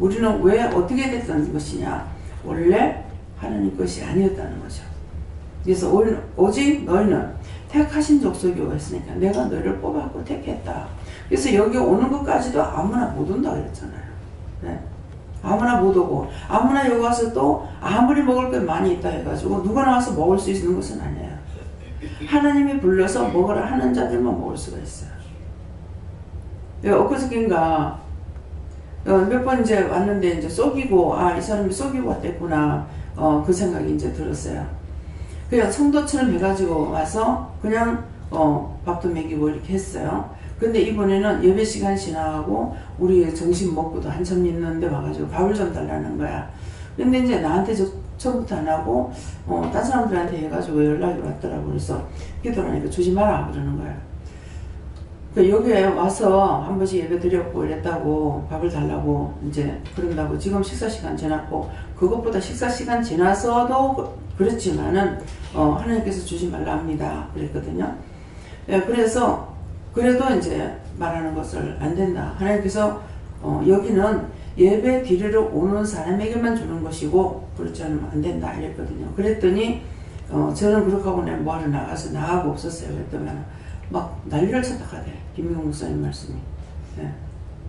우리는 왜 어떻게 됐던 것이냐? 원래 하나님 것이 아니었다는 거죠. 그래서 오직 너희는 택하신 족속이고 했으니까 내가 너희를 뽑았고 택했다. 그래서 여기 오는 것까지도 아무나 못 온다 그랬잖아요. 네. 아무나 못 오고 아무나 여기 와서 또 아무리 먹을 게 많이 있다 해가지고 누구나 와서 먹을 수 있는 것은 아니에요. 하나님이 불러서 먹으라 하는 자들만 먹을 수가 있어요. 엊그저께인가 몇 번 이제 왔는데 이제 속이고 이 사람이 속이고 왔댔구나 그 생각이 이제 들었어요. 그냥 성도처럼 해가지고 와서 그냥 밥도 먹이고 이렇게 했어요. 근데 이번에는 예배 시간 지나가고 우리 점심 먹고도 한참 있는데 와가지고 밥을 좀 달라는 거야. 근데 이제 나한테 처음부터 안 하고 다른 사람들한테 해가지고 연락이 왔더라고. 그래서 기도하니까 주지 마라 그러는 거야. 여기에 와서 한 번씩 예배 드렸고 이랬다고 밥을 달라고 이제 그런다고 지금 식사시간 지났고 그것보다 식사시간 지나서도 그렇지만은 하나님께서 주지 말라 합니다 그랬거든요. 그래서 그래도 이제 말하는 것을 안 된다. 하나님께서 여기는 예배 드리러 오는 사람에게만 주는 것이고 그렇지 않으면 안 된다 이랬거든요. 그랬더니 저는 그렇게 하고 내가 뭐하러 나가고 없었어요. 그랬더니 막 난리를 쳤다 하대. 김민국 목사님 말씀이. 네.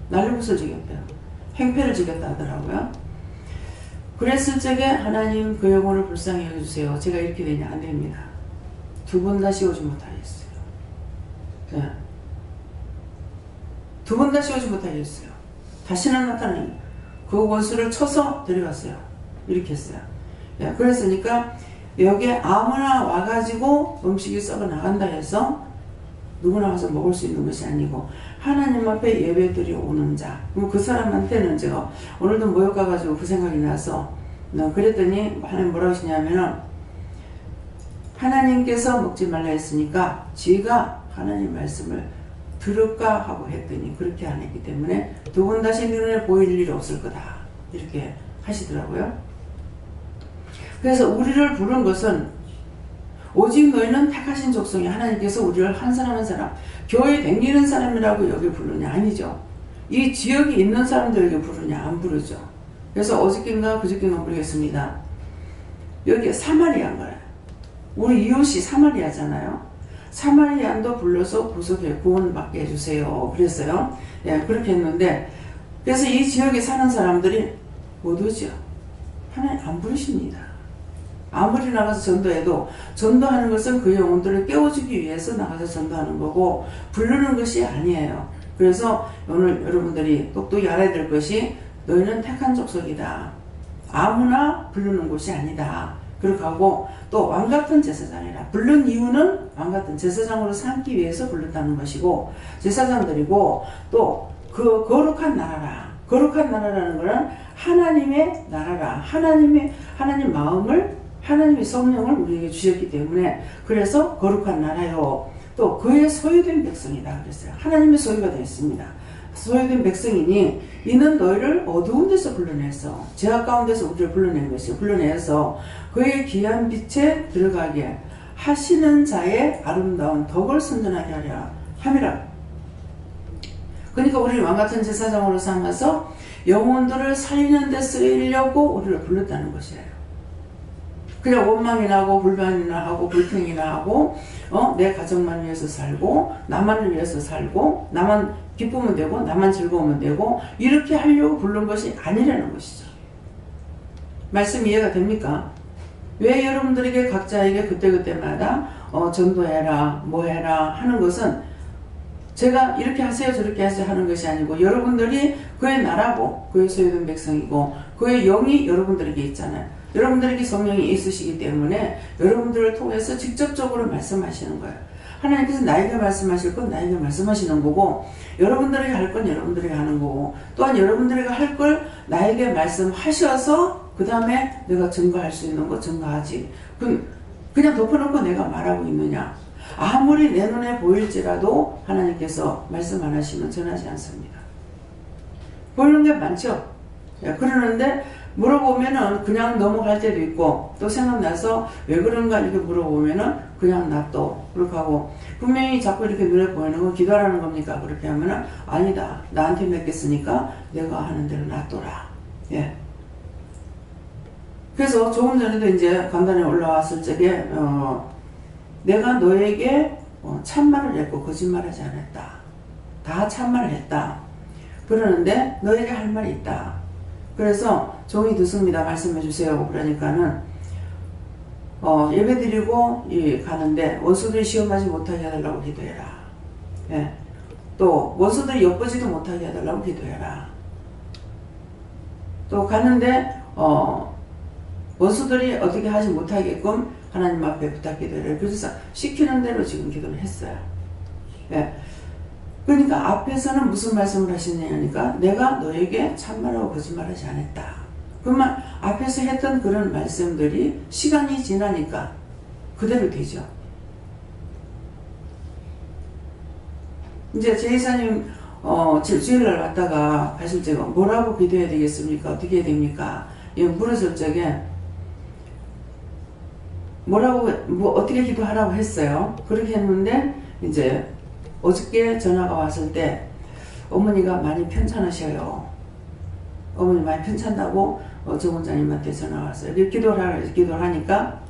난리부슬 지겼대요. 행패를 지겼다 하더라고요. 그랬을 적에 하나님 그 영혼을 불쌍히 여겨주세요. 제가 이렇게 되냐 안 됩니다. 두 번 다시 오지 못하겠어요. 네. 두 번 다시 오지 못하겠어요. 다시는 나타나니 그 원수를 쳐서 데려갔어요. 이렇게 했어요. 네. 그랬으니까 여기에 아무나 와가지고 음식이 썩어 나간다 해서 누구나 와서 먹을 수 있는 것이 아니고 하나님 앞에 예배드려 오는 자. 그 사람한테는 제가 오늘도 모욕 가가지고 그 생각이 나서 그랬더니 하나님 뭐라고 하시냐면은 하나님께서 먹지 말라 했으니까 지가 하나님 말씀을 들을까 하고 했더니 그렇게 안 했기 때문에 두 번 다시 눈에 보일 일이 없을 거다 이렇게 하시더라고요. 그래서 우리를 부른 것은 오직 너희는 택하신 족속이 하나님께서 우리를 한 사람 한 사람 교회 댕기는 사람이라고 여기 부르냐 아니죠. 이 지역에 있는 사람들에게 부르냐 안 부르죠. 그래서 어저께인가 그저께인가 모르겠습니다. 여기 사마리아인 거예요. 우리 이웃이 사마리아잖아요. 사마리아인도 불러서 구속해 구원받게 해주세요 그랬어요. 예, 그렇게 했는데 그래서 이 지역에 사는 사람들이 못 오죠. 하나님 안 부르십니다. 아무리 나가서 전도해도 전도하는 것은 그 영혼들을 깨워주기 위해서 나가서 전도하는 거고 부르는 것이 아니에요. 그래서 오늘 여러분들이 똑똑히 알아야 될 것이 너희는 택한 족속이다. 아무나 부르는 곳이 아니다. 그렇게 하고 또 왕같은 제사장이라. 부른 이유는 왕같은 제사장으로 삼기 위해서 불렀다는 것이고 제사장들이고 또 그 거룩한 나라라. 거룩한 나라라는 것은 하나님의 나라라. 하나님 마음을 하나님의 성령을 우리에게 주셨기 때문에 그래서 거룩한 나라요. 또 그의 소유된 백성이다 그랬어요. 하나님의 소유가 되었습니다. 소유된 백성이니 이는 너희를 어두운 데서 불러내서 죄악 가운데서 우리를 불러낸 것이요. 불러내서 그의 귀한 빛에 들어가게 하시는 자의 아름다운 덕을 선전하게 하려 함이라. 그러니까 우리를 왕같은 제사장으로 삼아서 영혼들을 살리는 데 쓰려고 우리를 불렀다는 것이에요. 그냥 원망이나 하고 불만이나 하고 불평이나 하고 내 가정만 위해서 살고 나만을 위해서 살고 나만 기쁘면 되고 나만 즐거우면 되고 이렇게 하려고 부른 것이 아니라는 것이죠. 말씀 이해가 됩니까? 왜 여러분들에게 각자에게 그때그때마다 전도해라 뭐해라 하는 것은 제가 이렇게 하세요 저렇게 하세요 하는 것이 아니고 여러분들이 그의 나라고 그의 소유된 백성이고 그의 영이 여러분들에게 있잖아요. 여러분들에게 성령이 있으시기 때문에 여러분들을 통해서 직접적으로 말씀하시는 거예요. 하나님께서 나에게 말씀하실 건 나에게 말씀하시는 거고 여러분들에게 할 건 여러분들에게 하는 거고 또한 여러분들에게 할 걸 나에게 말씀하셔서 그 다음에 내가 증거할 수 있는 거 증거하지. 그냥 덮어놓고 내가 말하고 있느냐. 아무리 내 눈에 보일지라도 하나님께서 말씀 안 하시면 전하지 않습니다. 보이는 게 많죠. 그러는데 물어보면은 그냥 넘어갈 때도 있고 또 생각나서 왜 그런가 이렇게 물어보면은 그냥 놔둬 그렇게 하고 분명히 자꾸 이렇게 눈에 보이는 건 기도하라는 겁니까? 그렇게 하면은 아니다 나한테 맡겼으니까 내가 하는 대로 놔둬라 예. 그래서 조금 전에도 이제 강단에 올라왔을 적에 내가 너에게 참말을 했고 거짓말하지 않았다. 다 참말을 했다. 그러는데 너에게 할 말이 있다. 그래서 종이 듣습니다. 말씀해 주세요. 그러니까는 예배 드리고 가는데 원수들이 시험하지 못하게 해달라고 기도해라. 예. 또 원수들이 엿보지도 못하게 해달라고 기도해라. 또 가는데 원수들이 어떻게 하지 못하게끔 하나님 앞에 부탁 기도해라. 그래서 시키는 대로 지금 기도를 했어요. 예. 그러니까 앞에서는 무슨 말씀을 하시냐니까 내가 너에게 참말하고 거짓말하지 않았다. 그러면 앞에서 했던 그런 말씀들이 시간이 지나니까 그대로 되죠. 이제 제이사님 주일날 왔다가 가실 적에 뭐라고 기도해야 되겠습니까? 어떻게 해야 됩니까? 물었을 적에 뭐라고 어떻게 기도하라고 했어요. 그렇게 했는데 이제 어저께 전화가 왔을 때 어머니가 많이 편찮으셔요. 어머니 많이 편찮다고 정 원장님한테 전화 왔어요. 기도를 하니까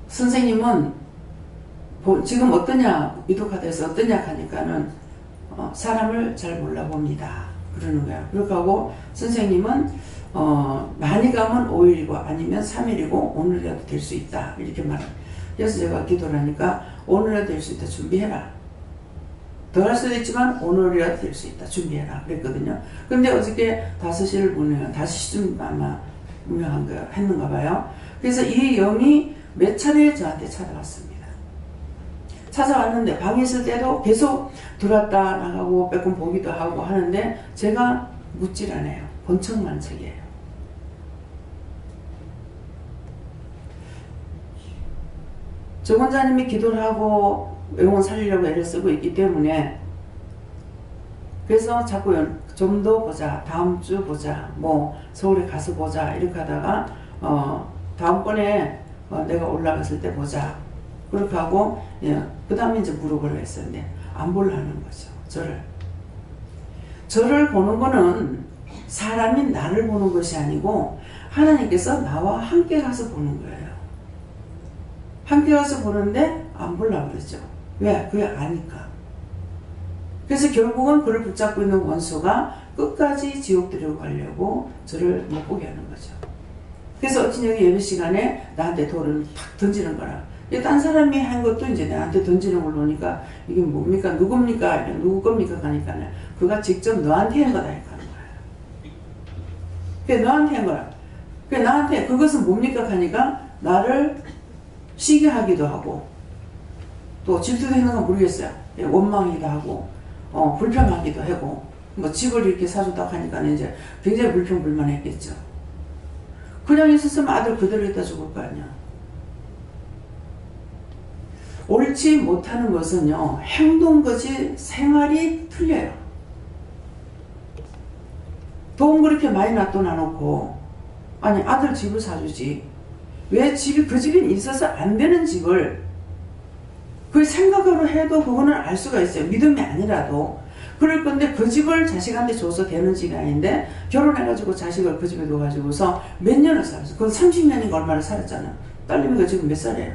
선생님은 지금 어떠냐, 위독하다해서 어떠냐 하니까는 사람을 잘 몰라봅니다. 그러는 거야. 그렇게 하고 선생님은 많이 가면 5일이고 아니면 3일이고 오늘이라도 될 수 있다. 이렇게 말해요. 그래서 제가 기도를 하니까 오늘이라도 될 수 있다. 준비해라. 더 할 수도 있지만 오늘이라도 될 수 있다. 준비해라. 그랬거든요. 근데 어저께 5시를 보내요. 5시쯤 아마 했는가 봐요. 그래서 이 영이 몇 차례 저한테 찾아왔습니다. 찾아왔는데 방에 있을 때도 계속 들어왔다 나가고 빼꼼 보기도 하고 하는데 제가 묻질 않아요. 번쩍만척이에요. 정 원장님이 기도를 하고 영혼 살리려고 애를 쓰고 있기 때문에 그래서 자꾸 좀 더 보자, 다음 주 보자, 뭐 서울에 가서 보자 이렇게 하다가 다음번에 내가 올라갔을 때 보자 그렇게 하고 그 다음에 이제 물어보려고 했었는데 안 보려는 거죠. 저를 보는 거는 사람이 나를 보는 것이 아니고 하나님께서 나와 함께 가서 보는 거예요. 함께 가서 보는데 안 보려고 그러죠. 왜? 그게 아니까. 그래서 결국은 그를 붙잡고 있는 원수가 끝까지 지옥 들어가려고 저를 못 보게 하는 거죠. 그래서 어찌 여기 예배 시간에 나한테 돌을 탁 던지는 거라. 딴 사람이 한 것도 이제 나한테 던지는 걸 보니까 이게 뭡니까? 누굽니까? 누구 겁니까? 하니까 그가 직접 너한테 한 거다. 이렇게 하는 거예요. 그게 너한테 한 거라. 그 나한테 그것은 뭡니까? 하니까 나를 시기 하기도 하고 또 질투도 했는 건 모르겠어요. 원망이기도 하고 불평하기도 하고 뭐 집을 이렇게 사줬다 하니까 이제 굉장히 불평불만했겠죠. 그냥 있었으면 아들 그대로 있다 죽을 거 아니야. 옳지 못하는 것은요 행동거지 생활이 틀려요. 돈 그렇게 많이 놔둬놓고 아니 아들 집을 사주지 왜 그 집이 있어서 안 되는 집을 그 생각으로 해도 그거는 알 수가 있어요. 믿음이 아니라도 그럴 건데 그 집을 자식한테 줘서 되는 집이 아닌데 결혼해가지고 자식을 그 집에 둬가지고서 몇 년을 살았어. 그건 30년인가 얼마나 살았잖아. 딸내미가 지금 몇 살이에요?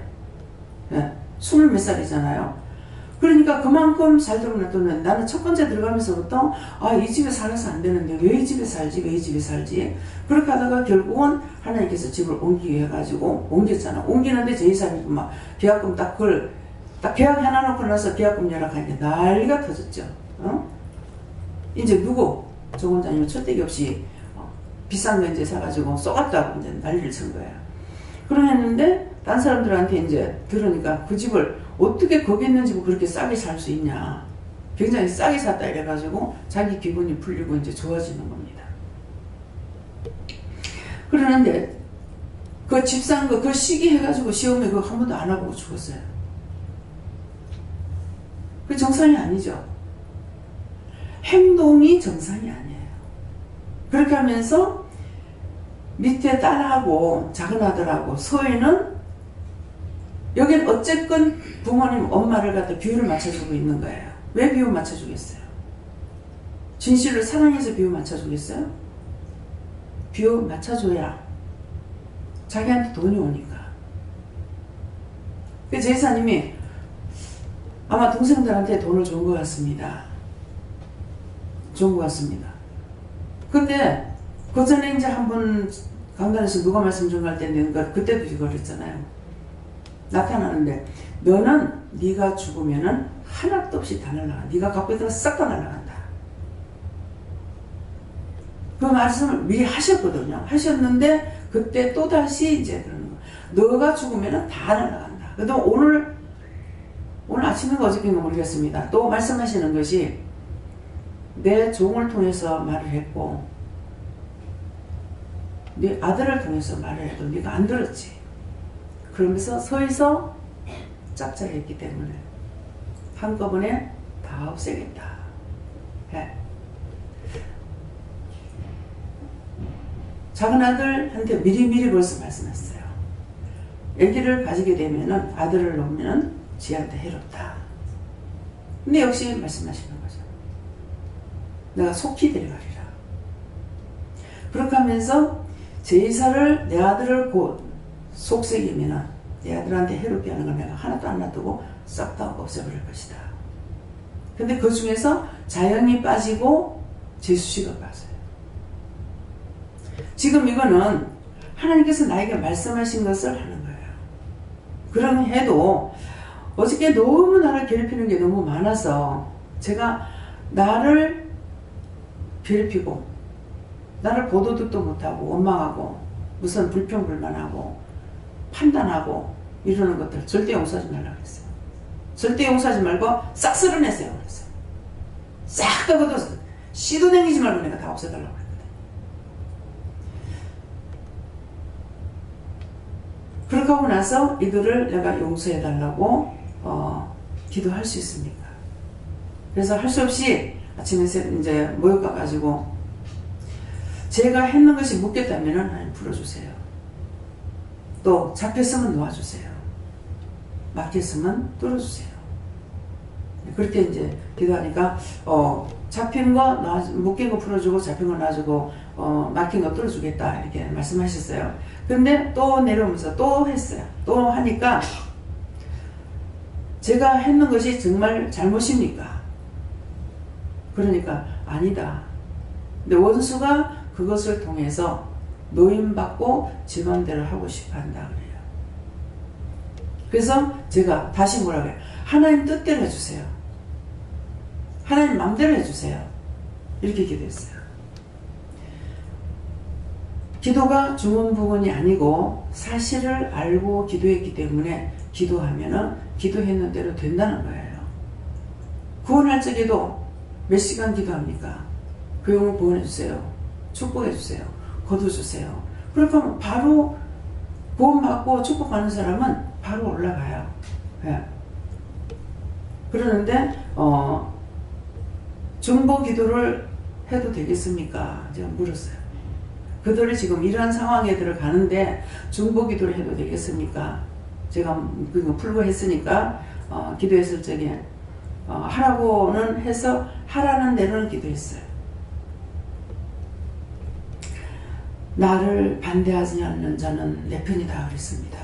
네. 20 몇 살이잖아요. 그러니까 그만큼 잘 들어놨더니 나는 첫 번째 들어가면서부터 이 집에 살아서 안 되는데 왜 이 집에 살지? 왜 이 집에 살지? 그렇게 하다가 결국은 하나님께서 집을 옮기게 해가지고 옮겼잖아. 옮기는데 제2사람이 막 계약금 딱 계약해놔놓고 나서 계약금 연락하니까 난리가 터졌죠. 이제 누구? 정 원장님은 철대기 없이 비싼 거 이제 사가지고 쏘갔다고 이제 난리를 친 거예요. 그러했는데 딴 사람들한테 이제 들으니까 그 집을 어떻게 거기 있는 집을 그렇게 싸게 살 수 있냐. 굉장히 싸게 샀다 이래가지고 자기 기분이 풀리고 이제 좋아지는 겁니다. 그러는데 그 집 산 거 그 시기 해가지고 시험에 그거 한 번도 안 하고 죽었어요. 그 정상이 아니죠. 행동이 정상이 아니에요. 그렇게 하면서 밑에 딸하고 작은 아들하고 소희는 여긴 어쨌건 부모님 엄마를 갖다 비율을 맞춰주고 있는 거예요. 왜 비율 맞춰주겠어요? 진실을 사랑해서 비유 맞춰주겠어요? 비유 맞춰줘야 자기한테 돈이 오니까. 그 제사님이 아마 동생들한테 돈을 준 것 같습니다. 준 것 같습니다. 근데 그 전에 이제 한번 강단에서 누가 말씀 좀 할 때 내가 그때도 이걸 했잖아요. 나타나는데 너는 네가 죽으면은 하나도 없이 다 날라가. 네가 갖고 있던 거 싹 다 날라간다. 그 말씀을 미리 하셨거든요. 하셨는데 그때 또 다시 이제 그러는 거. 너가 죽으면은 다 날라간다. 그래도 오늘 아침인가 어저께인가 모르겠습니다. 또 말씀하시는 것이 내 종을 통해서 말을 했고 네 아들을 통해서 말을 해도 네가 안 들었지. 그러면서 서에서 짭짤했기 때문에 한꺼번에 다 없애겠다. 해. 작은 아들한테 미리미리 벌써 말씀했어요. 아기를 가지게 되면은 아들을 놓으면 지한테 해롭다. 근데 역시 말씀하시는 거죠. 내가 속히 데려가리라. 그렇게 하면서 제사를 내 아들을 곧 속삭이면은 내 아들한테 해롭게 하는 걸 내가 하나도 안 놔두고 싹 다 없애버릴 것이다. 근데 그 중에서 자연이 빠지고 제수씨가 빠져요. 지금 이거는 하나님께서 나에게 말씀하신 것을 하는 거예요. 그러면 해도 어저께 너무 나를 괴롭히는 게 너무 많아서 제가 나를 괴롭히고 나를 보도도 못하고 원망하고 무슨 불평불만하고 판단하고 이러는 것들 절대 용서하지 말라고 그랬어요. 절대 용서하지 말고 싹 쓸어내세요 그랬어요. 싹 다 걷어서 씨도 댕기지 말고 내가 다 없애달라고 그랬거든요. 그렇게 하고 나서 이들을 내가 용서해달라고 기도할 수 있습니까? 그래서 할 수 없이 아침에 이제 모여가가지고 제가 했는 것이 묻겠다면 하나님 풀어주세요. 또 잡혔으면 놓아주세요. 막혔으면 뚫어주세요. 그렇게 이제 기도하니까 잡힌 거 묶인 거 풀어주고 잡힌 거 놔주고 막힌 거 뚫어주겠다 이렇게 말씀하셨어요. 근데 또 내려오면서 또 했어요. 또 하니까 제가 했는 것이 정말 잘못입니까? 그러니까 아니다. 근데 원수가 그것을 통해서 노임받고 지 맘대로 하고 싶어 한다 그래요. 그래서 제가 다시 뭐라고 해요? 하나님 뜻대로 해주세요. 하나님 맘대로 해주세요. 이렇게 기도했어요. 기도가 주문부문이 아니고 사실을 알고 기도했기 때문에 기도하면은 기도했는 대로 된다는 거예요. 구원할 적에도 몇 시간 기도합니까? 그 영혼 구원해주세요. 축복해주세요. 거둬주세요. 그렇게 하면 바로 구원받고 축복받는 사람은 바로 올라가요. 네. 그러는데 중보 기도를 해도 되겠습니까? 제가 물었어요. 그들이 지금 이러한 상황에 들어가는데 중보 기도를 해도 되겠습니까? 제가 그거 풀고 했으니까 기도했을 적에 하라고는 해서 하라는 대로는 기도했어요. 나를 반대하지 않는 자는 내 편이다 그랬습니다.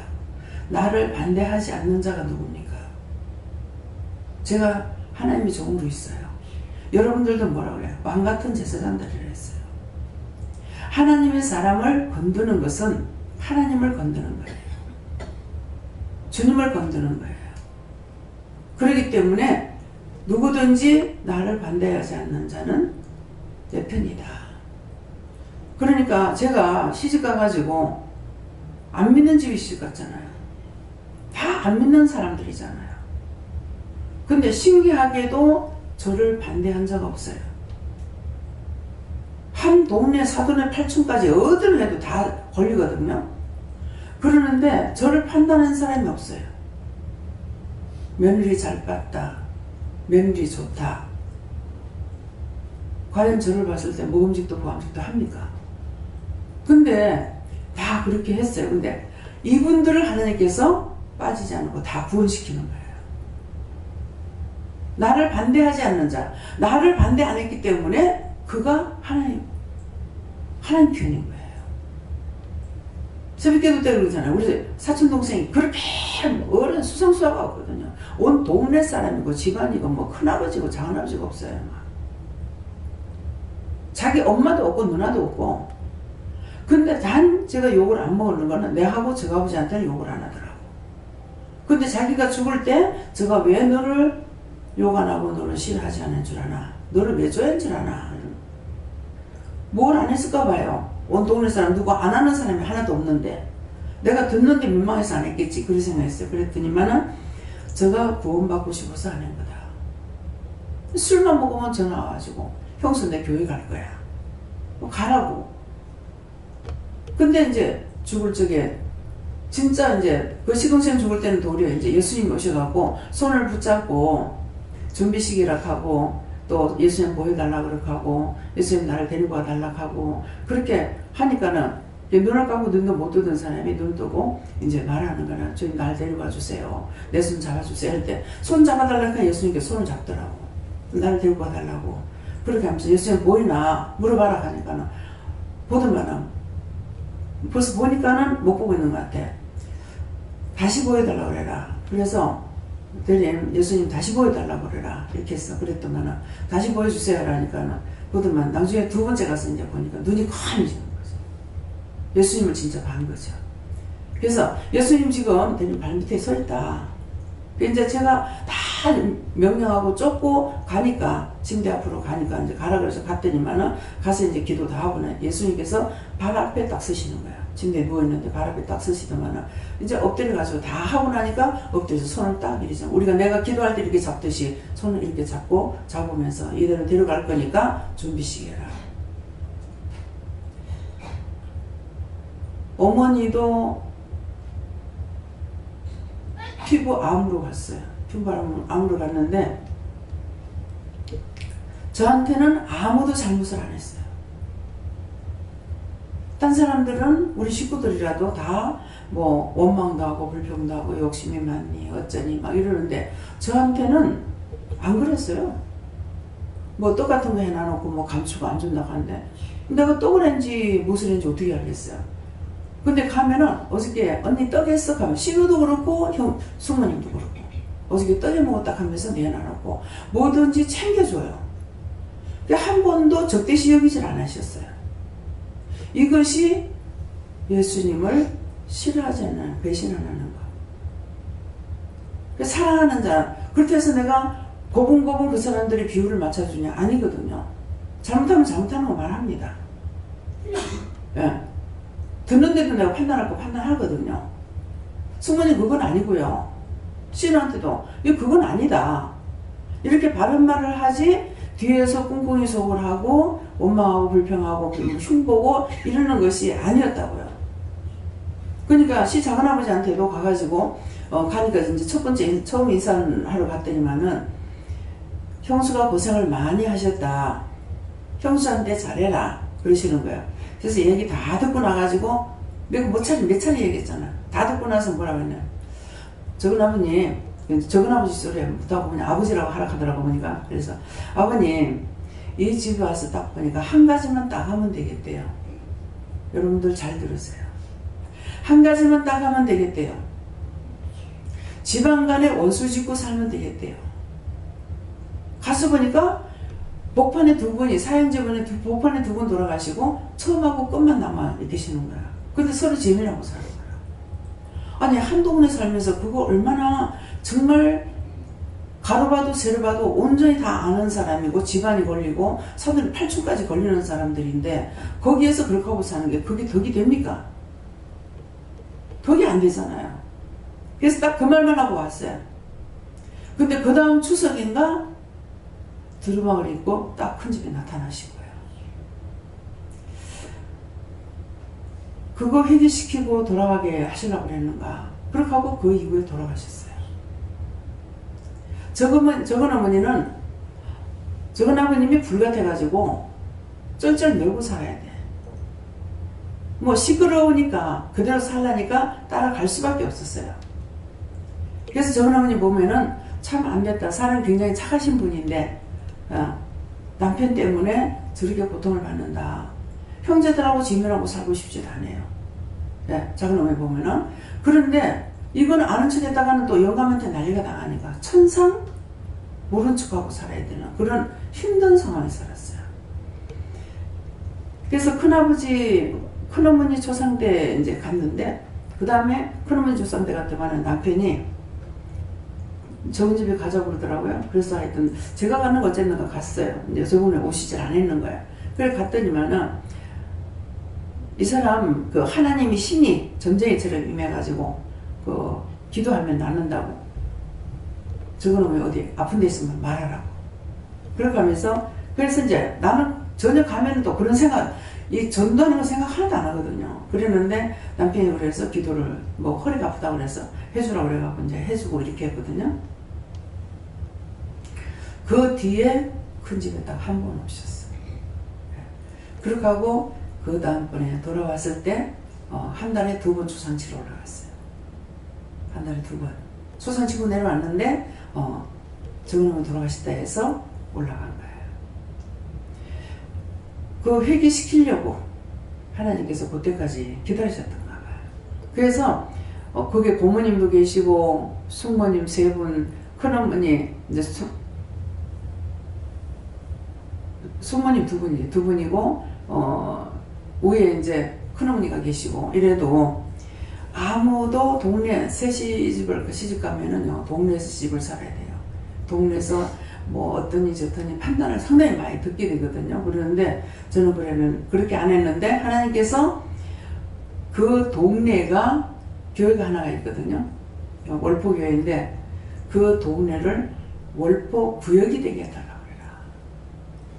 나를 반대하지 않는 자가 누굽니까? 제가 하나님이 종으로 있어요. 여러분들도 뭐라고 그래요? 왕같은 제사장들이라 했어요. 하나님의 사람을 건드는 것은 하나님을 건드는 거예요. 주님을 건드는 거예요. 그렇기 때문에 누구든지 나를 반대하지 않는 자는 내 편이다. 그러니까 제가 시집가가지고 안 믿는 집이 시집갔잖아요. 다 안 믿는 사람들이잖아요. 근데 신기하게도 저를 반대한 적 없어요. 한 동네 사돈의 8층까지 어디를 해도 다 걸리거든요. 그러는데 저를 판단하는 사람이 없어요. 며느리 잘 봤다. 며느리 좋다. 과연 저를 봤을 때 모금직도 보암직도 합니까? 근데 다 그렇게 했어요. 근데 이분들을 하나님께서 빠지지 않고 다 구원시키는 거예요. 나를 반대하지 않는 자. 나를 반대 안 했기 때문에 그가 하나님 편인 거예요. 새벽기도 때 그러잖아요. 우리 사촌동생이 그렇게 어른 수상수아가 없거든요. 온 동네 사람이고 집안이고 뭐 큰아버지고 작은아버지가 없어요. 막. 자기 엄마도 없고 누나도 없고. 근데 단 제가 욕을 안 먹는 거는 내하고 저가 아버지한테는 욕을 안 하더라고. 근데 자기가 죽을 때 저가 왜 너를 욕 안 하고 너를 싫어하지 않은 줄 아나? 너를 왜 좋아하는 줄 아나? 뭘 안 했을까 봐요. 온 동네 사람 누구 안 하는 사람이 하나도 없는데 내가 듣는데 민망해서 안 했겠지 그런 생각했어요. 그랬더니만은 저가 구원받고 싶어서 안 한 거다. 술만 먹으면 전화 와가지고 형수 내 교회 갈 거야. 가라고. 근데 이제 죽을 적에 진짜 이제 그 시동생 죽을 때는 도리어 이제 예수님 오셔갖고 손을 붙잡고 준비식이라 하고 또 예수님 보여달라고 그렇게 하고 예수님 나를 데리고 와달라고 하고 그렇게 하니까는 눈을 감고 눈도 못 뜨던 사람이 눈 뜨고 이제 말하는 거는 주님 날 데리고 와주세요. 내 손 잡아주세요. 할 때 손 잡아달라고 하니까 예수님께 손을 잡더라고. 나를 데리고 와달라고. 그렇게 하면서 예수님 보이나 물어봐라 하니까는 보더만은 벌써 보니까는 못 보고 있는 것 같아. 다시 보여달라고 그래라. 그래서 예수님 다시 보여달라고 그래라. 이렇게 했어. 그랬더만은 다시 보여주세요. 하니까는 보더만 나중에 두 번째 가서 이제 보니까 눈이 환해지는 거죠. 예수님을 진짜 본 거죠. 그래서 예수님 지금 대님 발밑에 서 있다. 이제 제가 다 명령하고 쫓고 가니까 침대 앞으로 가니까 이제 가라 그래서 갔더니만은 가서 이제 기도 다 하고는 예수님께서 발 앞에 딱 서시는 거야. 침대에 누워있는데 발 앞에 딱 서시더만은 이제 엎드려가지고 다 하고 나니까 엎드려서 손을 딱 이리죠. 우리가 내가 기도할 때 이렇게 잡듯이 손을 이렇게 잡고 잡으면서 이대로 데려갈 거니까 준비시켜라. 어머니도 피부암으로 갔어요. 피부암으로 갔는데 저한테는 아무도 잘못을 안 했어요. 딴 사람들은 우리 식구들이라도 다 뭐 원망도 하고 불평도 하고 욕심이 많니 어쩌니 막 이러는데 저한테는 안 그랬어요. 뭐 똑같은 거 해놔놓고 뭐 감추고 안 준다고 하는데 내가 또 그랬는지 무슨 일인지 어떻게 알겠어요. 근데 가면은 어저께 언니 떡 했어? 가면 신우도 그렇고 형 숙모님도 그렇고 어저께 떡 해먹었다 하면서 내놔놓고 뭐든지 챙겨줘요. 한 번도 적대시 여기질 않으셨어요. 이것이 예수님을 싫어하지 않는 배신하는 거. 사랑하는 자. 그렇게 해서 내가 고분고분 그 사람들이 비율을 맞춰주냐? 아니거든요. 잘못하면 잘못하는 거 말합니다. 예. 듣는데도 내가 판단할 거 판단하거든요. 승관이 그건 아니고요. 신한테도 그건 아니다. 이렇게 바른 말을 하지 뒤에서 꿍꿍이 속을 하고 원망하고 불평하고 흉보고 이러는 것이 아니었다고요. 그러니까 시 작은아버지한테도 가가지고 가니까 이제 첫 번째 처음 인사를 하러 갔더니만은 형수가 고생을 많이 하셨다. 형수한테 잘해라. 그러시는 거예요. 그래서 얘기 다 듣고 나가지고 내가 몇 차례 얘기했잖아. 다 듣고 나서 뭐라고 했냐. 적은 아버님, 적은 아버지 소리에 묻다 보니 아버지라고 하라 하더라고 보니까. 그래서 아버님 이 집에 와서 딱 보니까 한 가지만 딱 하면 되겠대요. 여러분들 잘 들으세요. 한 가지만 딱 하면 되겠대요. 지방간에 원수 짓고 살면 되겠대요. 가서 보니까 복판에 두 분이 사형제분에 복판에 두 분 돌아가시고 처음하고 끝만 남아 계시는 거야. 근데 서로 재미나고 사는 거야. 아니 한 동네 살면서 그거 얼마나 정말 가로 봐도 세로 봐도 온전히 다 아는 사람이고 집안이 걸리고 사돈 8층까지 걸리는 사람들인데 거기에서 그렇게 하고 사는 게 그게 덕이 됩니까? 덕이 안 되잖아요. 그래서 딱 그 말만 하고 왔어요. 근데 그 다음 추석인가 두루마기를 입고 딱 큰 집에 나타나신 거예요. 그거 회개시키고 돌아가게 하시려고 그랬는가. 그렇게 하고 그 이후에 돌아가셨어요. 적은 어머니는 적은 아버님이 불같아가지고 쩔쩔 매고 살아야 돼. 뭐 시끄러우니까 그대로 살라니까 따라갈 수밖에 없었어요. 그래서 적은 어머니 보면은 참 안됐다. 사람이 굉장히 착하신 분인데 남편 때문에 저렇게 고통을 받는다. 형제들하고 지인하고 살고 싶지도 않아요. 네, 작은 어머니 보면은. 그런데 이거는 아는 척 했다가는 또 영감한테 난리가 나가니까 천상 모른 척하고 살아야 되는 그런 힘든 상황에 살았어요. 그래서 큰아버지, 큰어머니 조상대 이제 갔는데, 그 다음에 큰어머니 조상대 갔더니 남편이 저분 집에 가자고 그러더라고요. 그래서 하여튼 제가 가는 거 어쨌는가 갔어요. 이제 저분이 오시질 않았는 거예요. 그래 갔더니만은 이 사람 그 하나님이 신이 전쟁이처럼 임해가지고 그 기도하면 낫는다고. 저거는 왜 어디 아픈 데 있으면 말하라고. 그렇게 하면서 그래서 이제 나는 전혀 가면 또 그런 생각, 이 전도하는 거 생각 하나도 안 하거든요. 그랬는데 남편이 그래서 기도를 뭐 허리가 아프다고 그래서 해주라고 그래갖고 이제 해주고 이렇게 했거든요. 그 뒤에 큰 집에 딱 한 번 오셨어요. 그렇게 하고 그 다음번에 돌아왔을 때 한 달에 2번 초상치러 올라갔어요. 한 달에 2번 초상치고 내려왔는데 정은어머니 돌아가셨다 해서 올라간 거예요. 그 회개시키려고 하나님께서 그때까지 기다리셨던가 봐요. 그래서 거기에 고모님도 계시고 숙모님 3분, 큰어머니 이제 숙모님 2분이고 위에 이제 큰어머니가 계시고 이래도 아무도 동네 새 시집을 시집 가면은요 동네에서 집을 살아야 돼요. 동네에서 뭐 어떠니 저떠니 판단을 상당히 많이 듣게 되거든요. 그러는데 저는 그렇게 안 했는데 하나님께서 그 동네가 교회가 하나가 있거든요. 월포교회인데 그 동네를 월포구역이 되게 해달라고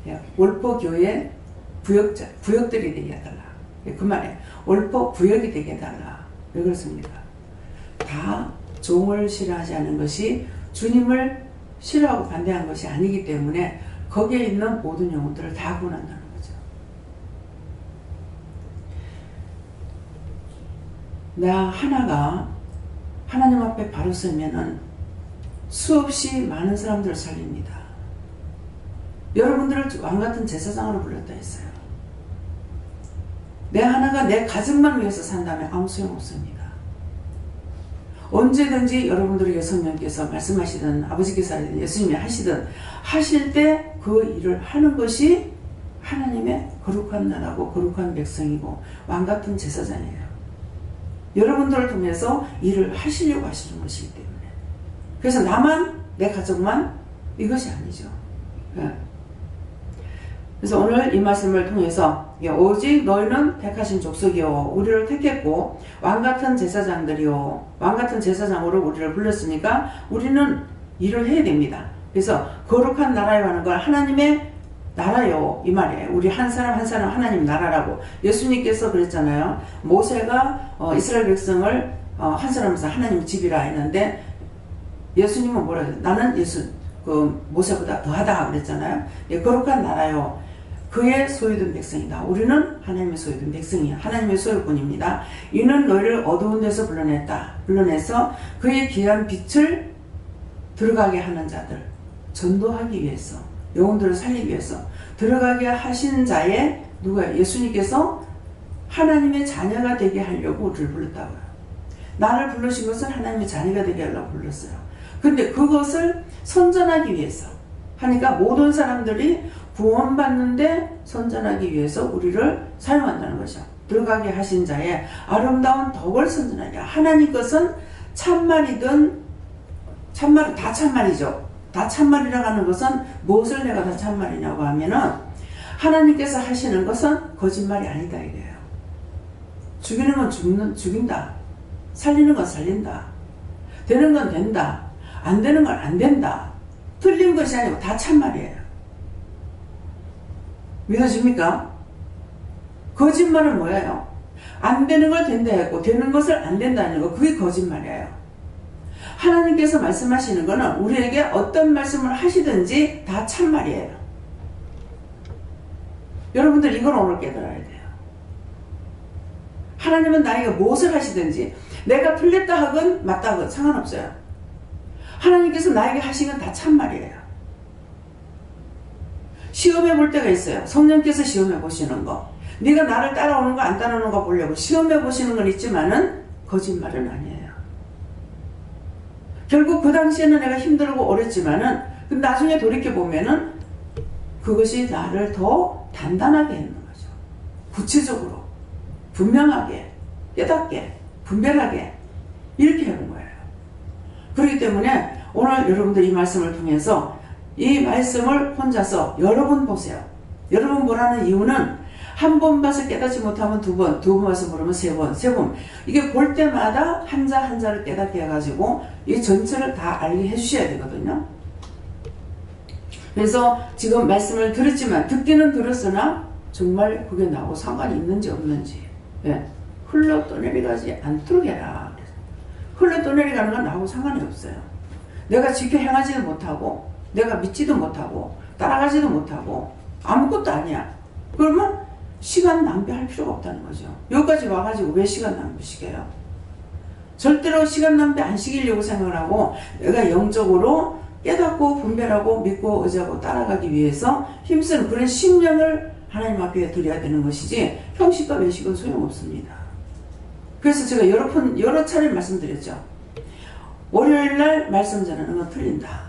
그래라. 월포교회 구역들이 되게 해달라. 그 말이에요. 월포구역이 되게 해달라. 왜 그렇습니까? 다 종을 싫어하지 않은 것이 주님을 싫어하고 반대한 것이 아니기 때문에 거기에 있는 모든 영혼들을 다 구원한다는 거죠. 나 하나가 하나님 앞에 바로 서면은 수없이 많은 사람들을 살립니다. 여러분들을 왕같은 제사장으로 불렀다 했어요. 내 하나가 내 가정만 위해서 산다면 아무 소용없습니다. 언제든지 여러분들에게 성령께서 말씀하시든 아버지께서 하시든 예수님이 하실 때 그 일을 하는 것이 하나님의 거룩한 나라고 거룩한 백성이고 왕같은 제사장이에요. 여러분들을 통해서 일을 하시려고 하시는 것이기 때문에. 그래서 나만 내 가족만 이것이 아니죠. 그래서 오늘 이 말씀을 통해서 오직 너희는 택하신 족속이요 우리를 택했고 왕같은 제사장들이요 왕같은 제사장으로 우리를 불렀으니까 우리는 일을 해야 됩니다. 그래서 거룩한 나라에 하는 걸 하나님의 나라요 이 말이에요. 우리 한 사람 한 사람 하나님 나라라고 예수님께서 그랬잖아요. 모세가 이스라엘 백성을 한 사람에서 하나님 집이라 했는데 예수님은 뭐라 해요? 나는 모세보다 더하다 그랬잖아요. 거룩한 나라요. 그의 소유된 백성이다. 우리는 하나님의 소유된 백성이야. 하나님의 소유권입니다. 이는 너희를 어두운 데서 불러내서 그의 귀한 빛을 들어가게 하는 자들, 전도하기 위해서, 영혼들을 살리기 위해서 들어가게 하신 자의 누구예요? 예수님께서 하나님의 자녀가 되게 하려고 우리를 불렀다고요. 나를 부르신 것은 하나님의 자녀가 되게 하려고 불렀어요. 근데 그것을 선전하기 위해서 하니까 모든 사람들이 구원받는데 선전하기 위해서 우리를 사용한다는 거죠. 들어가게 하신 자의 아름다운 덕을 선전하게. 하나님 것은 참말이든 참말은 다 참말이죠. 다 참말이라고 하는 것은 무엇을 내가 다 참말이냐고 하면은 하나님께서 하시는 것은 거짓말이 아니다 이거예요. 죽이는 건 죽인다. 살리는 건 살린다. 되는 건 된다. 안 되는 건 안 된다. 틀린 것이 아니고 다 참말이에요. 믿어집니까? 거짓말은 뭐예요? 안 되는 걸 된다 했고 되는 것을 안 된다는 거 그게 거짓말이에요. 하나님께서 말씀하시는 거는 우리에게 어떤 말씀을 하시든지 다 참말이에요. 여러분들 이걸 오늘 깨달아야 돼요. 하나님은 나에게 무엇을 하시든지 내가 틀렸다 하건 맞다 하건 상관없어요. 하나님께서 나에게 하신 건 다 참말이에요. 시험해 볼 때가 있어요. 성령께서 시험해 보시는 거. 네가 나를 따라오는 거 안 따라오는 거 보려고 시험해 보시는 건 있지만은 거짓말은 아니에요. 결국 그 당시에는 내가 힘들고 어렵지만은 나중에 돌이켜보면은 그것이 나를 더 단단하게 했는 거죠. 구체적으로, 분명하게, 깨닫게, 분별하게 이렇게 해본 거예요. 그렇기 때문에 오늘 여러분들 이 말씀을 통해서 이 말씀을 혼자서 여러 번 보세요. 여러 번 보라는 이유는 한 번 봐서 깨닫지 못하면 두 번, 두 번 봐서 모르면 세 번, 세 번. 이게 볼 때마다 한자 한자를 깨닫게 해가지고 이 전체를 다 알게 해주셔야 되거든요. 그래서 지금 말씀을 들었지만, 듣기는 들었으나 정말 그게 나하고 상관이 있는지 없는지, 예. 흘러 떠내려가지 않도록 해라. 흘러 떠내려가는 건 나하고 상관이 없어요. 내가 지켜 행하지도 못하고, 내가 믿지도 못하고, 따라가지도 못하고, 아무것도 아니야. 그러면 시간 낭비할 필요가 없다는 거죠. 여기까지 와가지고 왜 시간 낭비시켜요? 절대로 시간 낭비 안 시키려고 생각을 하고, 내가 영적으로 깨닫고 분별하고 믿고 의지하고 따라가기 위해서 힘쓰는 그런 심령을 하나님 앞에 드려야 되는 것이지, 형식과 외식은 소용없습니다. 그래서 제가 여러 차례 말씀드렸죠. 월요일날 말씀 전하는 건 틀린다.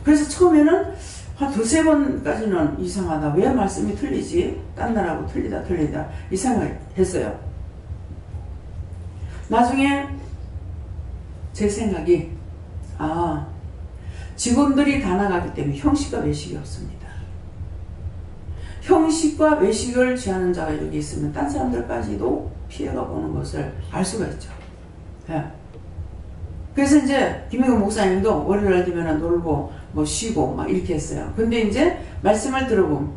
그래서 처음에는 한 두세 번까지는 이상하다. 왜 말씀이 틀리지? 딴 날하고 틀리다 이 생각했어요. 나중에 제 생각이, 직원들이 다 나가기 때문에 형식과 외식이 없습니다. 형식과 외식을 취하는 자가 여기 있으면 딴 사람들까지도 피해가 보는 것을 알 수가 있죠. 예. 그래서 이제 김영훈 목사님도 월요일 되면 놀고 뭐 쉬고 막 이렇게 했어요. 근데 이제 말씀을 들어보면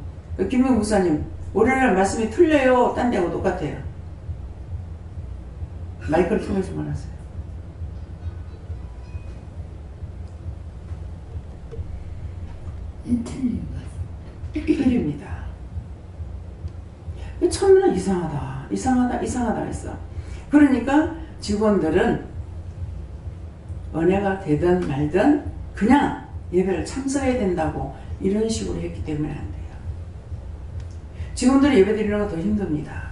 김영훈 목사님 월요일 말씀이 틀려요. 딴 데하고 똑같아요. 마이크를 통해서 말하세요. 틀린 것 같습니다. 틀립니다. 처음에는 이상하다 했어. 그러니까 직원들은 은혜가 되든 말든 그냥 예배를 참석해야 된다고 이런 식으로 했기 때문에 안 돼요. 직원들이 예배 드리는 건 더 힘듭니다.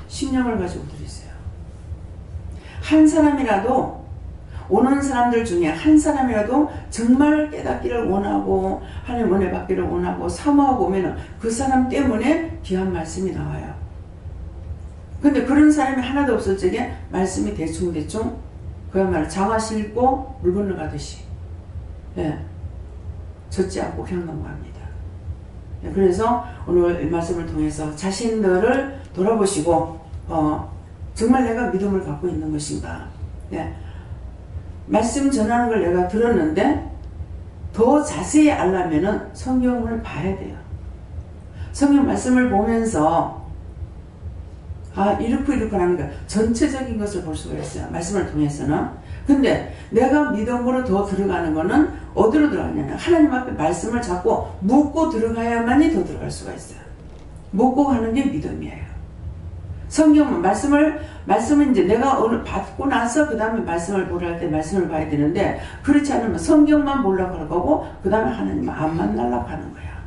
신념을 가지고 드리세요. 한 사람이라도, 오는 사람들 중에 한 사람이라도 정말 깨닫기를 원하고 하나님 은혜 받기를 원하고 사모하고 오면 그 사람 때문에 귀한 말씀이 나와요. 근데 그런 사람이 하나도 없을 적에 말씀이 대충 그야말로 장화 싣고 물 건너가듯이, 예, 젖지 않고 그냥 넘어갑니다. 예, 그래서 오늘 이 말씀을 통해서 자신들을 돌아보시고 정말 내가 믿음을 갖고 있는 것인가, 예, 말씀 전하는 걸 내가 들었는데 더 자세히 알려면은 성경을 봐야 돼요. 성경 말씀을 보면서 이렇게 하는 거야. 전체적인 것을 볼 수가 있어요. 말씀을 통해서는. 근데 내가 믿음으로 더 들어가는 거는 어디로 들어가냐면 하나님 앞에 말씀을 자꾸 묻고 들어가야만이 더 들어갈 수가 있어요. 묻고 가는 게 믿음이에요. 성경은 말씀은 이제 내가 오늘 받고 나서 그 다음에 말씀을 보려 할 때 말씀을 봐야 되는데, 그렇지 않으면 성경만 보려고 할 거고 그 다음에 하나님 안 만나려고 하는 거야.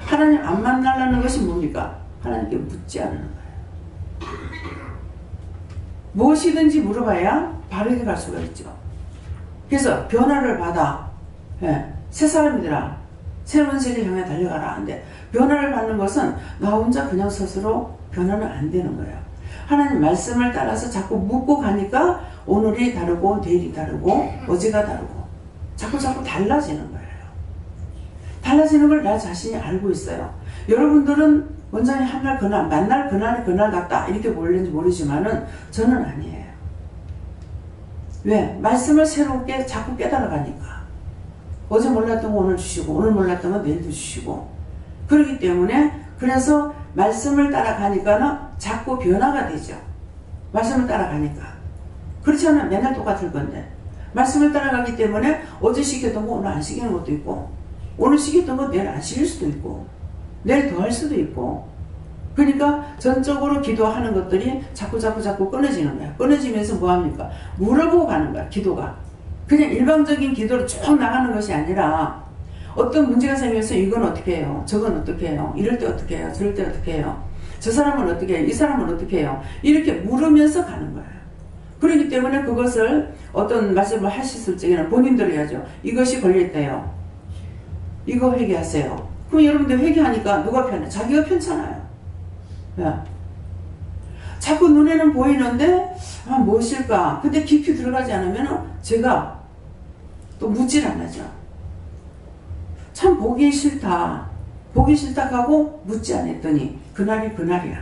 하나님 안 만나려는 것이 뭡니까? 하나님께 묻지 않는 거예요. 무엇이든지 물어봐야 바르게 갈 수가 있죠. 그래서 변화를 받아, 예, 새 사람이더라, 새로운 세계 향해 달려가라 하는데, 변화를 받는 것은 나 혼자 그냥 스스로 변화는 안 되는 거예요. 하나님 말씀을 따라서 자꾸 묻고 가니까 오늘이 다르고 내일이 다르고 어제가 다르고 자꾸 달라지는 거예요. 달라지는 걸 나 자신이 알고 있어요. 여러분들은 원장님 한날 그날, 만날 그날이 그날 같다 이렇게 모르는지 모르지만은 저는 아니에요. 왜? 말씀을 새롭게 자꾸 깨달아가니까. 어제 몰랐던 거 오늘 주시고, 오늘 몰랐던 거 내일도 주시고. 그렇기 때문에, 그래서 말씀을 따라가니까는 자꾸 변화가 되죠. 말씀을 따라가니까. 그렇지 않으면 맨날 똑같을 건데, 말씀을 따라가기 때문에 어제 시켰던 거 오늘 안 시키는 것도 있고, 오늘 시켰던 거 내일 안 시킬 수도 있고, 내일 더 할 수도 있고. 그러니까 전적으로 기도하는 것들이 자꾸 끊어지는 거야. 끊어지면서 뭐합니까? 물어보고 가는 거야, 기도가. 그냥 일방적인 기도로 쭉 나가는 것이 아니라 어떤 문제가 생겨서 이건 어떻게 해요? 저건 어떻게 해요? 이럴 때 어떻게 해요? 저럴 때 어떻게 해요? 저 사람은 어떻게 해요? 이 사람은 어떻게 해요? 이렇게 물으면서 가는 거예요. 그렇기 때문에 그것을 어떤 말씀을 하셨을 적에는 본인들이 해야죠. 이것이 걸려있대요. 이거 회개하세요. 그럼 여러분들 회개하니까 누가 편해? 자기가 편찮아요. 예. 자꾸 눈에는 보이는데 무엇일까? 근데 깊이 들어가지 않으면 제가 또 묻질 않아죠. 참 보기 싫다. 보기 싫다 하고 묻지 않았더니 그날이 그날이야.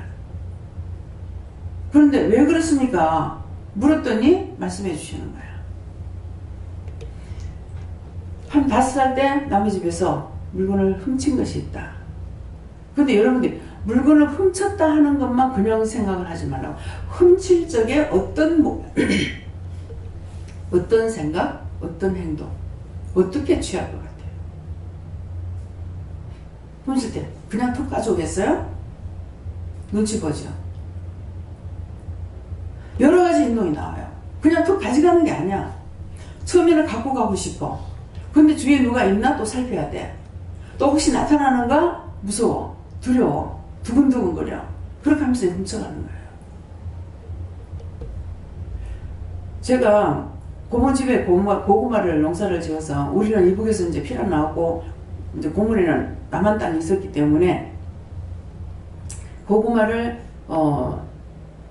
그런데 왜 그렇습니까? 물었더니 말씀해 주시는 거야. 한 5살 때 남의 집에서 물건을 훔친 것이 있다. 근데 여러분들이 물건을 훔쳤다 하는 것만 그냥 생각을 하지 말라고. 훔칠 적에 어떤 어떤 생각, 어떤 행동, 어떻게 취할 것 같아요? 훔칠 때 그냥 툭 가져오겠어요? 눈치 보죠. 여러 가지 행동이 나와요. 그냥 툭 가져가는 게 아니야. 처음에는 갖고 가고 싶어. 근데 주위에 누가 있나 또 살펴야 돼. 또 혹시 나타나는가? 무서워. 두려워. 두근두근거려. 그렇게 하면서 훔쳐가는 거예요. 제가 고모집에 고구마를 농사를 지어서 우리는 이북에서 이제 피라 나왔고 이제 고모리는 남한 땅에 있었기 때문에 고구마를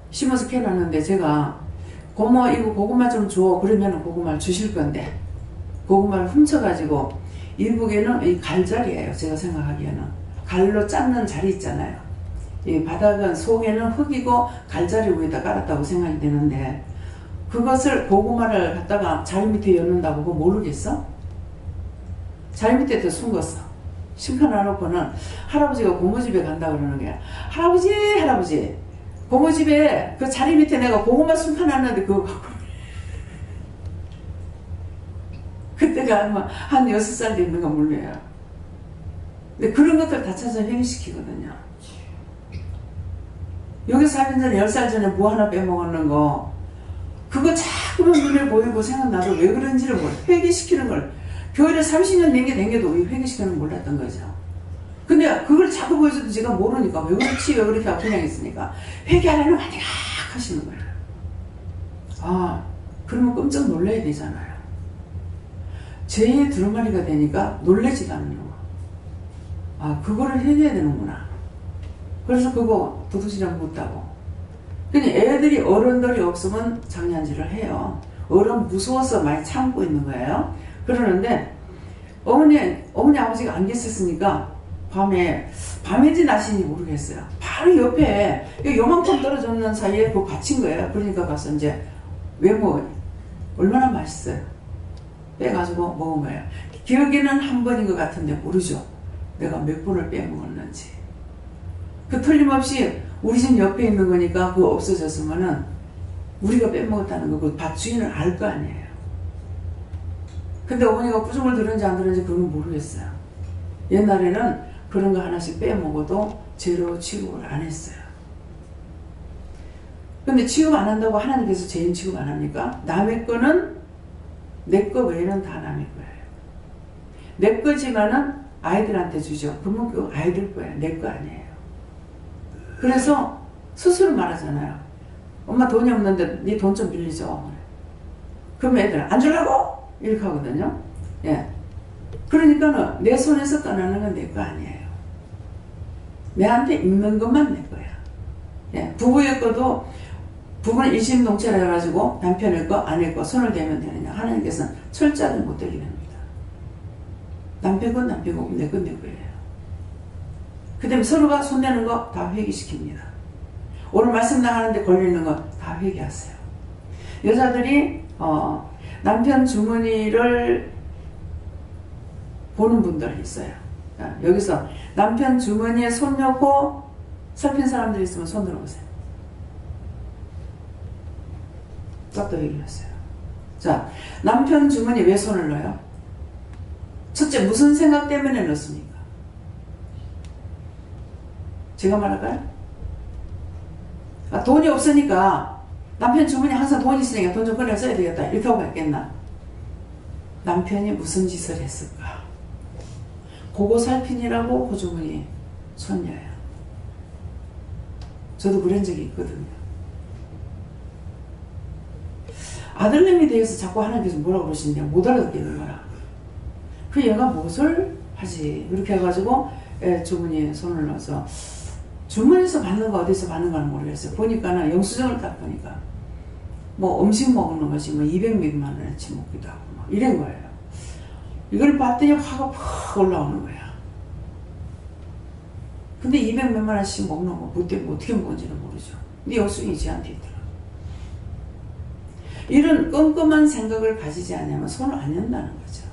심어서 캐놨는데 제가 고모 이거 고구마 좀 줘. 그러면 고구마를 주실 건데 고구마를 훔쳐가지고 이북에는 이 갈자리예요. 제가 생각하기에는 갈로 짰는 자리 있잖아요. 이 바닥은 속에는 흙이고 갈자리 위에다 깔았다고 생각이 되는데 그것을 고구마를 갖다가 자리 밑에 였는다고 그거 모르겠어? 자리 밑에 더 숨겼어. 심판 놔놓고는 할아버지가 고모집에 간다 그러는 거야. 할아버지 고모집에 그 자리 밑에 내가 고구마 숨겨놨는데 그거 그때가 아마 한 6살 되는가 몰라요. 근데 그런 것들 다 찾아서 회개시키거든요. 여기서 살면 전에 10살 전에 뭐 하나 빼먹었는 거 그거 자꾸만 눈에 보이고 생각나도 왜 그런지를 몰라. 회개시키는 걸 교회를 30년 댕겨도 회개시키는 걸 몰랐던 거죠. 근데 그걸 자꾸 보여줘도 제가 모르니까 왜 그렇지 왜 그렇게 그냥 있으니까 회개하려면 완전 하시는 거예요. 아 그러면 깜짝 놀라야 되잖아요. 죄의 두루마리가 되니까 놀라지도 않는 거. 아 그거를 해내야 되는구나. 그래서 그거 도둑질하면 못하고. 근데 애들이 어른들이 없으면 장난질을 해요. 어른 무서워서 많이 참고 있는 거예요. 그러는데 어머니 아버지가 안 계셨으니까 밤인지 낮인지 모르겠어요. 바로 옆에 요만큼 떨어졌는 사이에 그거 받친 거예요. 그러니까 가서 이제 왜 먹어요? 얼마나 맛있어요. 빼가지고 먹은 거예요. 기억에는 한 번인 것 같은데 모르죠. 내가 몇 번을 빼먹었는지. 그 틀림없이 우리 집 옆에 있는 거니까 그거 없어졌으면은 우리가 빼먹었다는 거 그 밭 주인은 알 거 아니에요. 근데 어머니가 꾸중을 들은지 안 들은지 그건 모르겠어요. 옛날에는 그런 거 하나씩 빼먹어도 죄로 취급을 안 했어요. 근데 취급 안 한다고 하나님께서 죄인 취급 안 합니까? 남의 거는 내 거 외에는 다 남의 거예요. 내 거지만은 아이들한테 주죠. 그러면 그 아이들 거예요. 내 거 아니에요. 그래서 스스로 말하잖아요. 엄마 돈이 없는데 네 돈 좀 빌리죠. 그럼 애들 안 주려고? 이렇게 하거든요. 예. 그러니까는 내 손에서 떠나는 건 내 거 아니에요. 내한테 있는 것만 내 거야. 예. 부부의 거도 부부는 일심동체를 해가지고 남편의 거, 아내 거 손을 대면 되느냐. 하나님께서는 철저하게 못 되게 됩니다. 남편 건 남편 거고 내 건 내 거예요. 그 다음에 서로가 손대는 거 다 회개시킵니다. 오늘 말씀 나가는데 걸리는 거 다 회개하세요. 여자들이 남편 주머니를 보는 분들 있어요. 여기서 남편 주머니에 손 넣고 살핀 사람들이 있으면 손 들어보세요. 딱 더 얘기했어요. 자, 남편 주머니에 왜 손을 넣어요? 첫째, 무슨 생각 때문에 넣습니까? 제가 말할까요? 돈이 없으니까 남편 주머니에 항상 돈이 있으니까 돈 좀 꺼내 써야 되겠다. 이렇게 하고 했겠나? 남편이 무슨 짓을 했을까? 그거 살피느라고 호주머니 손녀예요. 저도 그런 적이 있거든요. 아들내미 대해서 자꾸 하나님께서 뭐라고 그러시냐 못 알아듣겠는 거라. 그 얘가 무엇을 하지? 그렇게 해가지고 주머니에 손을 넣어서 주머니에서 받는가 어디서 받는가는 모르겠어요. 보니까는 영수증을 딱 보니까 뭐 음식 먹는 것이 뭐 200몇만 원어치 먹기도 하고 막 이런 거예요. 이걸 봤더니 화가 팍 올라오는 거야. 근데 200몇만 원씩 먹는 거 그때 뭐 어떻게 먹은지는 모르죠. 근데 영수증이 쟤한테 있더라. 이런 껌껌한 생각을 가지지 않으면 손을 안 연다는 거죠.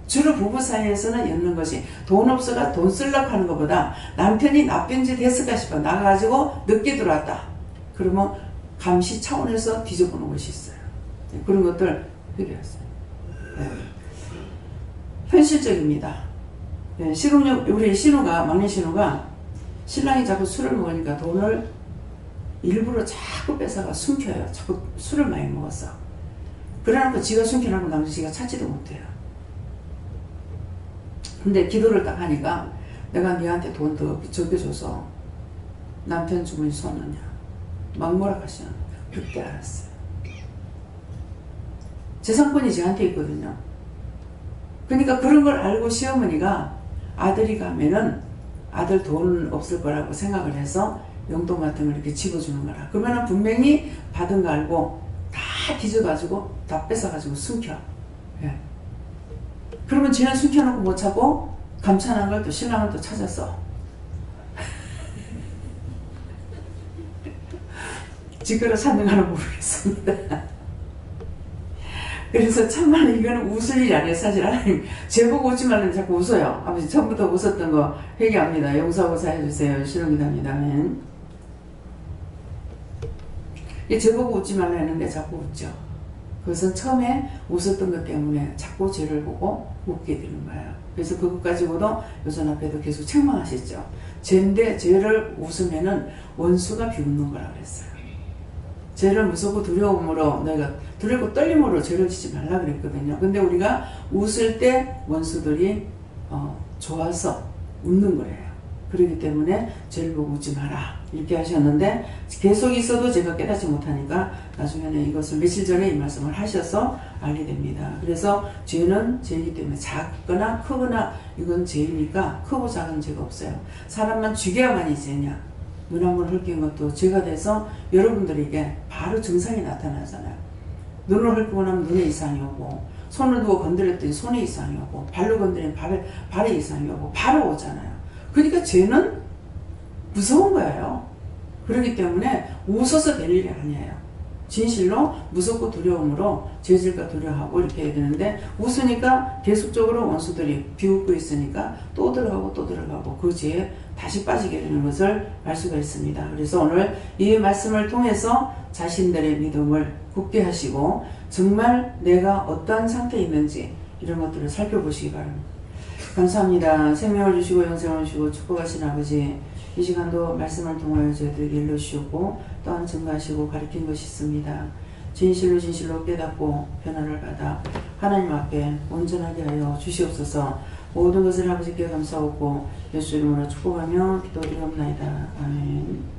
주로 부부 사이에서는 엮는 것이 돈 없어가 돈 쓸려고 하는 것보다 남편이 나쁜 짓 했을까 싶어 나가가지고 늦게 들어왔다. 그러면 감시 차원에서 뒤져보는 것이 있어요. 그런 것들 해결했어요. 네. 현실적입니다. 네. 우리 신우가 막내 신우가 신랑이 자꾸 술을 먹으니까 돈을 일부러 자꾸 뺏어가 숨겨요. 자꾸 술을 많이 먹었어. 그래놓고 지가 숨겨놓고 나머지 지가 찾지도 못해요. 근데 기도를 딱 하니까 내가 니한테 돈 더 적겨줘서 남편 주머니 손 넣냐 막 뭐라 하시는 그때 알았어요. 재산권이 저한테 있거든요. 그러니까 그런 걸 알고 시어머니가 아들이 가면은 아들 돈 없을 거라고 생각을 해서 용돈 같은 걸 이렇게 집어주는 거라. 그러면은 분명히 받은 거 알고 다 뒤져가지고 다 뺏어가지고 숨겨. 예. 그러면 쟤는 숨겨놓고 못 찾고 감찬한 걸 또 신랑을 또 찾았어. 지그러 찾는가는 모르겠습니다. 그래서 참말로 이거는 웃을 일이 아니에요. 사실 하나님 제보고 웃지 말라는 자꾸 웃어요. 아버지 처음부터 웃었던 거 회개합니다. 용서하고 사해주세요. 신앙이답니다. 아멘. 제보고 웃지 말라 했는데 자꾸 웃죠. 그것은 처음에 웃었던 것 때문에 자꾸 죄를 보고 웃게 되는 거예요. 그래서 그것 가지고도 요전 앞에도 계속 책망하셨죠. 죄인데 죄를 웃으면은 원수가 비웃는 거라 그랬어요. 죄를 무섭고 두려움으로 너희가 두렵고 떨림으로 죄를 지지 말라 그랬거든요. 근데 우리가 웃을 때 원수들이 좋아서 웃는 거예요. 그렇기 때문에 죄를 보고 웃지 마라 이렇게 하셨는데 계속 있어도 제가 깨닫지 못하니까 나중에는 이것을 며칠 전에 이 말씀을 하셔서 알게 됩니다. 그래서 죄는 죄이기 때문에 작거나 크거나 이건 죄이니까 크고 작은 죄가 없어요. 사람만 죽여야만이 죄냐. 눈 한 번 흘긴 것도 죄가 돼서 여러분들에게 바로 증상이 나타나잖아요. 눈을 헐고 나면 눈에 이상이 오고 손을 두고 건드렸더니 손에 이상이 오고 발로 건드리면 발에 이상이 오고 바로 오잖아요. 그러니까 죄는 무서운 거예요. 그렇기 때문에 웃어서 될 일이 아니에요. 진실로 무섭고 두려움으로 죄질과 두려워하고 이렇게 해야 되는데 웃으니까 계속적으로 원수들이 비웃고 있으니까 또 들어가고 또 들어가고 그 죄에 다시 빠지게 되는 것을 알 수가 있습니다. 그래서 오늘 이 말씀을 통해서 자신들의 믿음을 굳게 하시고 정말 내가 어떠한 상태에 있는지 이런 것들을 살펴보시기 바랍니다. 감사합니다. 생명을 주시고 영생을 주시고 축복하신 아버지 이 시간도 말씀을 통하여 저희들에게 일러주시고 또한 증거하시고 가르친 것이 있습니다. 진실로 진실로 깨닫고 변화를 받아 하나님 앞에 온전하게 하여 주시옵소서. 모든 것을 아버지께 감사하고 예수 이름으로 축복하며 기도드리옵나이다. 아멘.